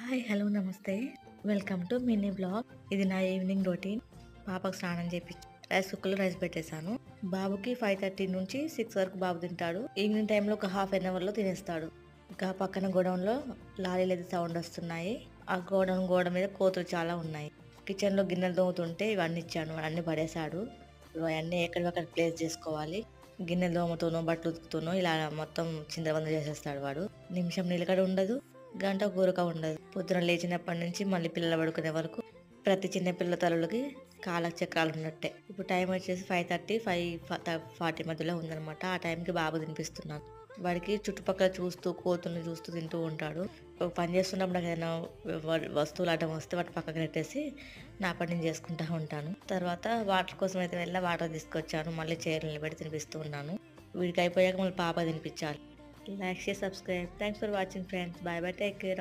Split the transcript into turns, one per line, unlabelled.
Hi hello నమస్తే. Welcome to mini blog. ఇది నా ఈవినింగ్ రొటీన్. పాపకు స్నానం చేపించి కుక్కర్‌లో రైస్ పెట్టేసాను. బాబుకి 5:30 నుంచి 6 వరకు బాబు తింటాడు. ఈవినింగ్ టైంలో ఒక హాఫ్ అన్ అవర్‌లో తినేస్తాడు. ఇంకా పక్కన గోడౌన్‌లో లారీలది సౌండ్ వస్తున్నాయి. ఆ గోడ మీద కోతులు చాలా ఉన్నాయి. కిచెన్‌లో గిన్నెలు తోముతుంటే ఇవన్నీ ఇచ్చాను. అన్నీ పడేశాడు. అవన్నీ ఎక్కడివక్కడ ప్లేస్ చేసుకోవాలి. గిన్నెలు తోముతూనో, బట్టలు ఉతుకుతూనో ఇలా మొత్తం చిందరవందర చేసేస్తాడు వాడు. నిమిషం నిలకడ ఉండదు. గంట కూరక ఉండదు. పొద్దున లేచినప్పటి నుంచి మళ్ళీ పిల్లలు పడుకునే వరకు ప్రతి చిన్న పిల్ల తలలకి కాలచక్రాలు చక్రాలు ఉన్నట్టే. ఇప్పుడు టైం వచ్చేసి 5:30, 5:40 మధ్యలో ఉందనమాట. ఆ టైంకి బాబు తినిపిస్తున్నాను. వాడికి చుట్టుపక్కల చూస్తూ కోతుల్ని చూస్తూ తింటూ ఉంటాడు. ఒక పని చేస్తున్నప్పుడు నాకు ఏదైనా వస్తువులు అడ్డం వస్తే వాటి పక్కకు నెట్టేసి నా పని నేను చేసుకుంటా ఉంటాను. తర్వాత వాటర్ కోసం అయితే వెళ్ళి వాటర్ తీసుకొచ్చాను. మళ్ళీ చైర్లు నిలబెట్టి తినిపిస్తూ ఉన్నాను. వీడికి అయిపోయాక మళ్ళీ పాప తినిపించాలి. Like, share, subscribe. Thanks for watching, friends. Bye bye. Take care.